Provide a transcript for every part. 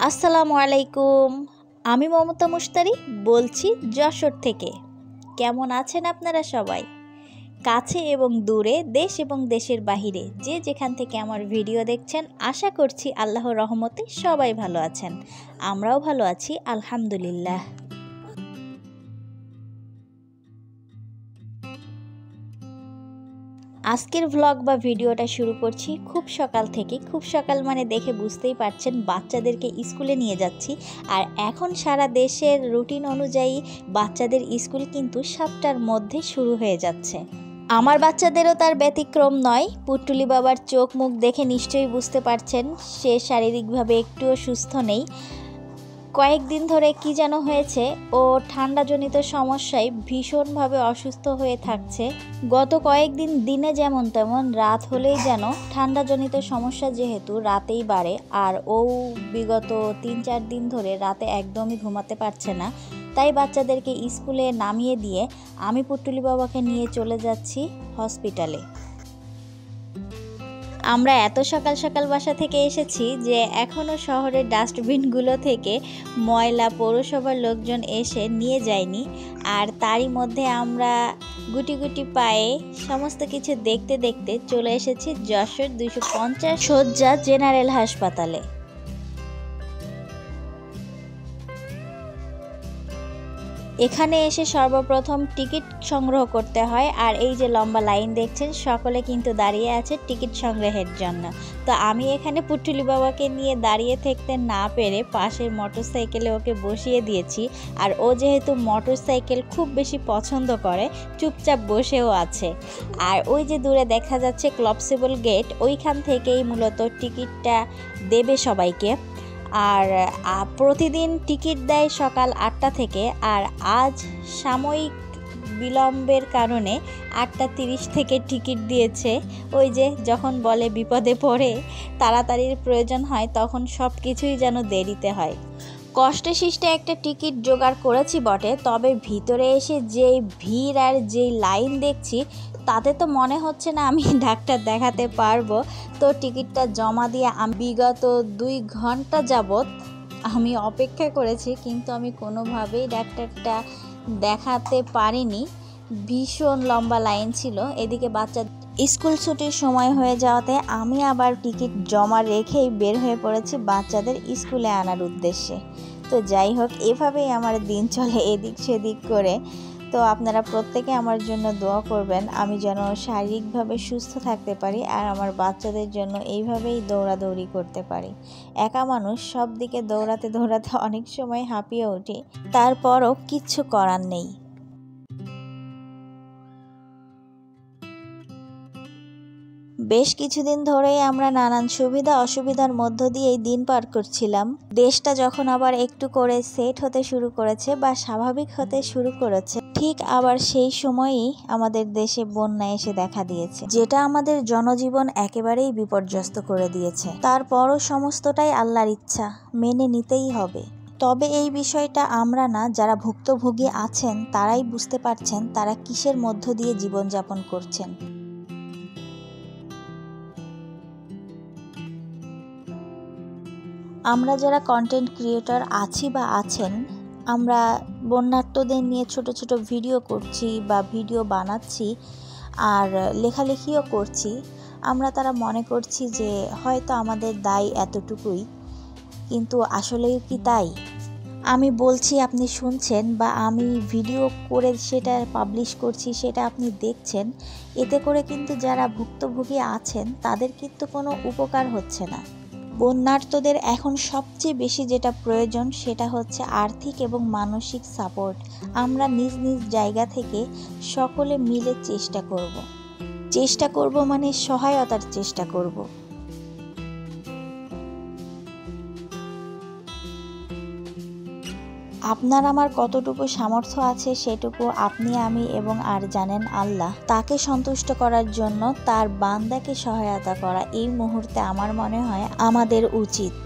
আসসালামু আলাইকুম। আমি মমতা মুশতারি বলছি যশোর থেকে। কেমন আছেন আপনারা সবাই? কাছে এবং দূরে, দেশ এবং দেশের বাহিরে যে যেখান থেকে আমার ভিডিও দেখছেন, আশা করছি আল্লাহর রহমতে সবাই ভালো আছেন। আমরাও ভালো আছি আলহামদুলিল্লাহ। আজকের ভ্লগ বা ভিডিওটা শুরু করছি খুব সকাল থেকে। খুব সকাল মানে দেখে বুঝতেই পারছেন, বাচ্চাদেরকে স্কুলে নিয়ে যাচ্ছি। আর এখন সারা দেশের রুটিন অনুযায়ী বাচ্চাদের স্কুল কিন্তু 7টার মধ্যে শুরু হয়ে যাচ্ছে। আমার বাচ্চাদেরও তার ব্যতিক্রম নয়। পুটুলি বাবার চোখ মুখ দেখে নিশ্চয়ই বুঝতে পারছেন সে শারীরিকভাবে একটুও সুস্থ নেই। কয়েকদিন ধরে কি যেন হয়েছে, ও ঠান্ডাজনিত সমস্যায় ভীষণভাবে অসুস্থ হয়ে থাকছে। গত কয়েকদিন দিনে যেমন তেমন, রাত হলেই যেন ঠান্ডাজনিত সমস্যা যেহেতু রাতেই বাড়ে, আর ও বিগত 3-4 দিন ধরে রাতে একদমই ঘুমাতে পারছে না। তাই বাচ্চাদেরকে স্কুলে নামিয়ে দিয়ে আমি পুটুলি বাবাকে নিয়ে চলে যাচ্ছি হসপিটালে। আমরা এত সকাল সকাল বাসা থেকে এসেছি যে এখনও শহরের ডাস্টবিনগুলো থেকে ময়লা পৌরসভার লোকজন এসে নিয়ে যায়নি। আর তারই মধ্যে আমরা গুটি গুটি পায়ে সমস্ত কিছু দেখতে দেখতে চলে এসেছি যশোর 250 শয্যা জেনারেল হাসপাতালে। এখানে এসে সর্বপ্রথম টিকিট সংগ্রহ করতে হয়। আর এই যে লম্বা লাইন দেখছেন, সকলে কিন্তু দাঁড়িয়ে আছে টিকিট সংগ্রহের জন্য। তো আমি এখানে পুটুলি বাবাকে নিয়ে দাঁড়িয়ে থাকতে না পেরে পাশের মোটরসাইকেলে ওকে বসিয়ে দিয়েছি। আর ও যেহেতু মোটরসাইকেল খুব বেশি পছন্দ করে, চুপচাপ বসেও আছে। আর ওই যে দূরে দেখা যাচ্ছে ক্লপসিবল গেট, ওইখান থেকেই মূলত টিকিটটা দেবে সবাইকে। আর প্রতিদিন টিকিট দেয় সকাল 8টা থেকে। আর আজ সাময়িক বিলম্বের কারণে 8টা 30 থেকে টিকিট দিয়েছে। ওই যে যখন বলে বিপদে পড়ে তাড়াতাড়ির প্রয়োজন হয়, তখন সব কিছুই যেন দেরিতে হয়। কষ্টে শিষ্টে একটা টিকিট জোগাড় করেছি বটে, তবে ভিতরে এসে যেই ভিড় আর যেই লাইন দেখছি, তাতে তো মনে হচ্ছে না আমি ডাক্তার দেখাতে পারবো। তো টিকিটটা জমা দিয়ে আমি বিগত 2 ঘন্টা যাবৎ আমি অপেক্ষা করেছি, কিন্তু আমি কোনোভাবেই ডাক্তারটা দেখাতে পারিনি। ভীষণ লম্বা লাইন ছিল। এদিকে বাচ্চা স্কুল ছুটির সময় হয়ে যাওয়াতে আমি আবার টিকিট জমা রেখেই বের হয়ে পড়েছি বাচ্চাদের স্কুলে আনার উদ্দেশ্যে। তো যাই হোক, এভাবেই আমার দিন চলে এদিক সেদিক করে। তো আপনারা প্রত্যেকে আমার জন্য দোয়া করবেন, আমি যেন শারীরিকভাবে সুস্থ থাকতে পারি আর আমার বাচ্চাদের জন্য এইভাবেই দৌড়াদৌড়ি করতে পারি। একা মানুষ, সব দিকে দৌড়াতে দৌড়াতে অনেক সময় হাঁপিয়ে উঠি, তারপরও কিচ্ছু করার নেই। বেশ কিছুদিন ধরেই আমরা নানান সুবিধা অসুবিধার মধ্য দিয়েই দিন পার করছিলাম। দেশটা যখন আবার একটু করে সেট হতে শুরু করেছে বা স্বাভাবিক হতে শুরু করেছে, ঠিক আবার সেই সময়ই আমাদের দেশে বন্যা এসে দেখা দিয়েছে, যেটা আমাদের জনজীবন একেবারেই বিপর্যস্ত করে দিয়েছে। তারপরও সমস্তটাই আল্লাহর ইচ্ছা, মেনে নিতেই হবে। তবে এই বিষয়টা আমরা না, যারা ভুক্তভোগী আছেন তারাই বুঝতে পারছেন তারা কিসের মধ্য দিয়ে জীবনযাপন করছেন। আমরা যারা কন্টেন্ট ক্রিয়েটর আছি বা আছেন, আমরা বন্যার্তদের নিয়ে ছোট ছোট ভিডিও করছি বা ভিডিও বানাচ্ছি আর লেখালেখিও করছি। আমরা তারা মনে করছি যে হয়তো আমাদের দায় এতটুকুই, কিন্তু আসলেই কি তাই? আমি বলছি, আপনি শুনছেন, বা আমি ভিডিও করে সেটা পাবলিশ করছি, সেটা আপনি দেখছেন। এতে করে কিন্তু যারা ভুক্তভোগী আছেন তাদের কিন্তু কোনো উপকার হচ্ছে না। বন্যার্তদের এখন সবচেয়ে বেশি যেটা প্রয়োজন সেটা হচ্ছে আর্থিক এবং মানসিক সাপোর্ট। আমরা নিজ নিজ জায়গা থেকে সকলে মিলে চেষ্টা করব মানে সহায়তার চেষ্টা করব। আপনার আমার কতটুকু সামর্থ্য আছে সেটুকু আপনি, আমি এবং আর জানেন আল্লাহ। তাকে সন্তুষ্ট করার জন্য তার বান্দাকে সহায়তা করা এই মুহূর্তে আমার মনে হয় আমাদের উচিত।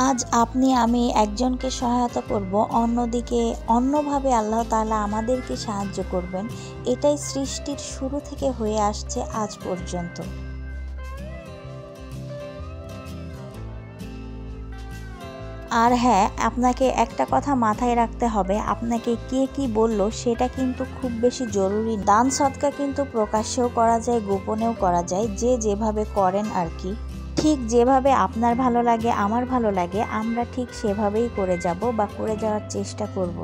আজ আপনি আমি একজনকে সহায়তা করব, অন্যদিকে অন্যভাবে আল্লাহ তাআলা আমাদেরকে সাহায্য করবেন। এটাই সৃষ্টির শুরু থেকে হয়ে আসছে আজ পর্যন্ত। আর হ্যাঁ, আপনাকে একটা কথা মাথায় রাখতে হবে, আপনাকে কে কি বলল সেটা কিন্তু খুব বেশি জরুরি। দান সদকা কিন্তু প্রকাশ্যেও করা যায়, গোপনেও করা যায়, যে যেভাবে করেন আর কি। ঠিক যেভাবে আপনার ভালো লাগে, আমার ভালো লাগে, আমরা ঠিক সেভাবেই করে যাব বা করে যাওয়ার চেষ্টা করব।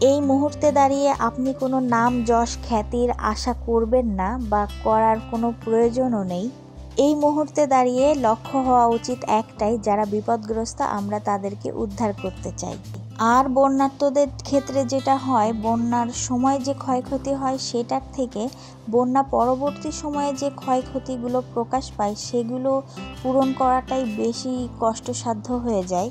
এই মুহূর্তে দাঁড়িয়ে আপনি কোনো নাম যশ খ্যাতির আশা করবেন না বা করার কোনো প্রয়োজনও নেই। এই মুহূর্তে দাঁড়িয়ে লক্ষ্য হওয়া উচিত একটাই, যারা বিপদগ্রস্ত আমরা তাদেরকে উদ্ধার করতে চাই। আর বন্যার্তদের ক্ষেত্রে যেটা হয়, বন্যার সময় যে ক্ষয়ক্ষতি হয় সেটার থেকে বন্যা পরবর্তী সময়ে যে ক্ষয়ক্ষতিগুলো প্রকাশ পায় সেগুলো পূরণ করাটাই বেশি কষ্টসাধ্য হয়ে যায়।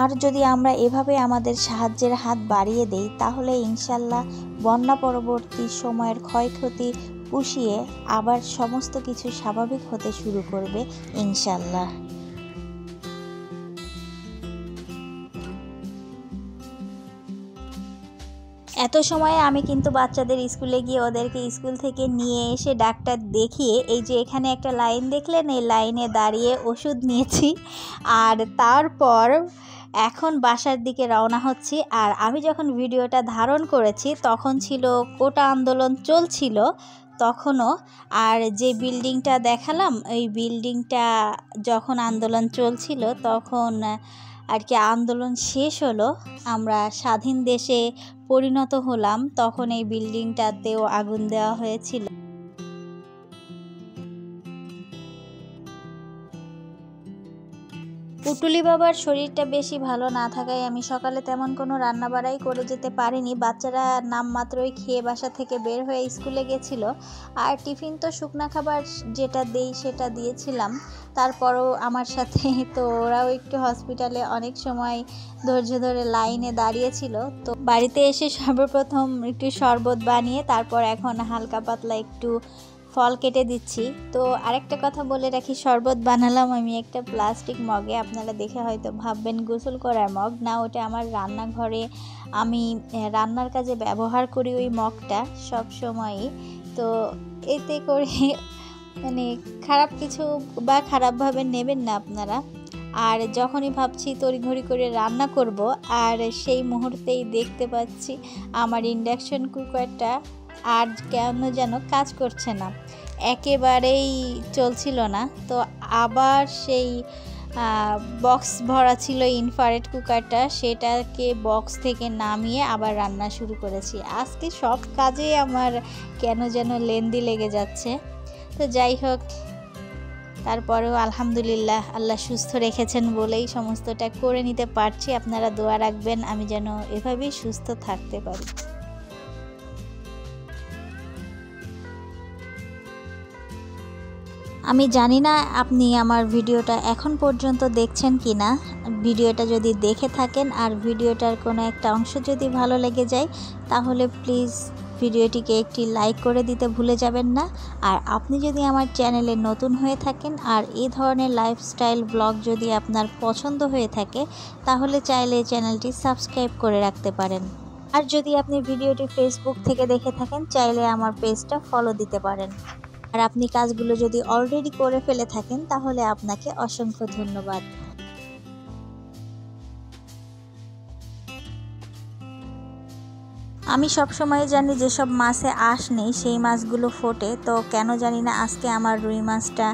আর যদি আমরা এভাবে আমাদের সাহায্যের হাত বাড়িয়ে দেই তাহলে ইনশাল্লাহ বন্যা পরবর্তী সময়ের ক্ষয়ক্ষতি পুষিয়ে আবার সমস্ত কিছু স্বাভাবিক হতে শুরু করবে ইনশাল্লাহ। এত সময়ে আমি কিন্তু বাচ্চাদের স্কুলে গিয়ে ওদেরকে স্কুল থেকে নিয়ে এসে ডাক্তার দেখিয়ে এই যে এখানে একটা লাইন দেখলেন, এই লাইনে দাঁড়িয়ে ওষুধ নিয়েছি। আর তারপর এখন বাসার দিকে রওনা হচ্ছি। আর আমি যখন ভিডিওটা ধারণ করেছি তখন ছিল কোটা আন্দোলন চলছিল তখনও। আর যে বিল্ডিংটা দেখালাম, ওই বিল্ডিংটা যখন আন্দোলন চলছিল তখন আর কি আন্দোলন শেষ হলো, আমরা স্বাধীন দেশে পরিণত হলাম, তখন এই বিল্ডিংটাতেও আগুন দেওয়া হয়েছিল। পুটুলি বাবার শরীরটা বেশি ভালো না থাকায় আমি সকালে তেমন কোনো রান্নাবাড়াই করে যেতে পারিনি। বাচ্চারা নামমাত্রই খেয়ে বাসা থেকে বের হয়ে স্কুলে গেছিলো। আর টিফিন তো শুকনা খাবার যেটা দেই সেটা দিয়েছিলাম। তারপরও আমার সাথে তো ওরাও একটু হসপিটালে অনেক সময় ধৈর্য ধরে লাইনে দাঁড়িয়েছিল। তো বাড়িতে এসে সর্বপ্রথম একটু শরবত বানিয়ে তারপর এখন হালকা পাতলা একটু ফল কেটে দিচ্ছি। তো আরেকটা কথা বলে রাখি, শরবত বানালাম আমি একটা প্লাস্টিক মগে। আপনারা দেখে হয়তো ভাববেন গোসল করার মগ, না, ওটা আমার রান্নাঘরে আমি রান্নার কাজে ব্যবহার করি ওই মগটা সব সময়ই। তো এতে করে মানে খারাপ কিছু বা খারাপভাবে নেবেন না আপনারা। আর যখনই ভাবছি তড়িঘড়ি করে রান্না করব, আর সেই মুহূর্তেই দেখতে পাচ্ছি আমার ইন্ডাকশন কুকারটা আর কেন যেন কাজ করছে না, একেবারেই চলছিল না। তো আবার সেই বক্স ভরা ছিল ইনফ্রারেড কুকারটা, সেটাকে বক্স থেকে নামিয়ে আবার রান্না শুরু করেছি। আজকে সব কাজে আমার কেন যেন লেন্দি লেগে যাচ্ছে। তো যাই হোক, তারপরেও আলহামদুলিল্লাহ আল্লাহ সুস্থ রেখেছেন বলেই সমস্তটা করে নিতে পারছি। আপনারা দোয়া রাখবেন আমি যেন এভাবেই সুস্থ থাকতে পারি। আমি জানি না আপনি আমার ভিডিওটা এখন পর্যন্ত দেখছেন কি না। ভিডিওটা যদি দেখে থাকেন আর ভিডিওটার কোনো একটা অংশ যদি ভালো লেগে যায় তাহলে প্লিজ ভিডিওটিকে একটি লাইক করে দিতে ভুলে যাবেন না। আর আপনি যদি আমার চ্যানেলে নতুন হয়ে থাকেন আর এই ধরনের লাইফস্টাইল ব্লগ যদি আপনার পছন্দ হয়ে থাকে তাহলে চাইলে চ্যানেলটি সাবস্ক্রাইব করে রাখতে পারেন। আর যদি আপনি ভিডিওটি ফেসবুক থেকে দেখে থাকেন চাইলে আমার পেজটা ফলো দিতে পারেন। আর আপনি কাজগুলো যদি অলরেডি করে ফেলে থাকেন তাহলে আপনাকে অসংখ্য ধন্যবাদ। আমি সব সময় জানি যেসব মাছে আঁশ নেই সেই মাছগুলো ফোটে, তো কেন জানি না আজকে আমার রুই মাছটা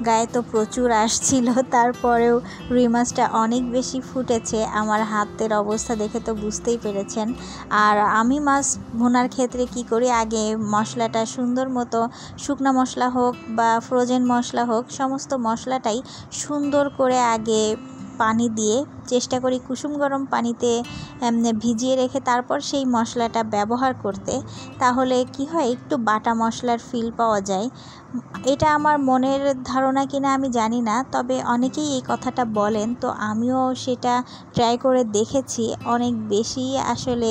গায়ে তো প্রচুর আঁশ ছিল, তারপরেও রুই মাছটা অনেক বেশি ফুটেছে। আমার হাতের অবস্থা দেখে তো বুঝতেই পেরেছেন। আর আমি মাছ ভুনার ক্ষেত্রে কি করি, আগে মশলাটা সুন্দর মতো, শুকনো মশলা হোক বা ফ্রোজেন মশলা হোক, সমস্ত মশলাটাই সুন্দর করে আগে পানি দিয়ে চেষ্টা করি কুসুম গরম পানিতে ভিজিয়ে রেখে তারপর সেই মশলাটা ব্যবহার করতে। তাহলে কি হয়, একটু বাটা মশলার ফিল পাওয়া যায়। এটা আমার মনের ধারণা কিনা আমি জানি না, তবে অনেকেই এই কথাটা বলেন, তো আমিও সেটা ট্রাই করে দেখেছি, অনেক বেশি আসলে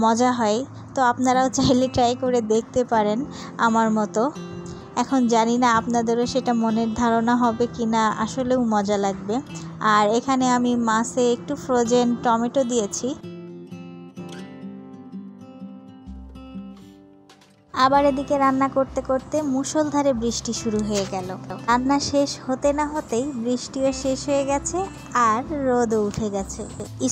মজা হয়। তো আপনারাও চাইলে ট্রাই করে দেখতে পারেন আমার মতো। এখন জানি না আপনাদেরও সেটা মনের ধারণা হবে কি না, আসলেও মজা লাগবে। আর এখানে আমি মাছে একটু ফ্রোজেন টমেটো দিয়েছি। আবার এদিকে রান্না করতে করতে মুষলধারে বৃষ্টি শুরু হয়ে গেল। রান্না শেষ হতে না হতেই বৃষ্টিও শেষ হয়ে গেছে আর রোদও উঠে গেছে।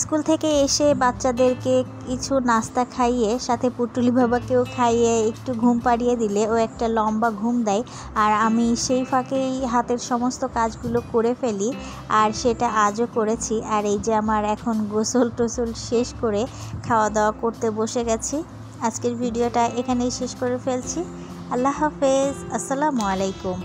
স্কুল থেকে এসে বাচ্চাদেরকে কিছু নাস্তা খাইয়ে সাথে পুটুলি বাবাকেও খাইয়ে একটু ঘুম পাড়িয়ে দিলে ও একটা লম্বা ঘুম দেয়, আর আমি সেই ফাঁকেই হাতের সমস্ত কাজগুলো করে ফেলি, আর সেটা আজও করেছি। আর এই যে আমার এখন গোসল টোসল শেষ করে খাওয়া দাওয়া করতে বসে গেছি। আজকের ভিডিওটা এখানেই শেষ করে ফেলছি। আল্লাহ হাফেজ, আসসালামু আলাইকুম।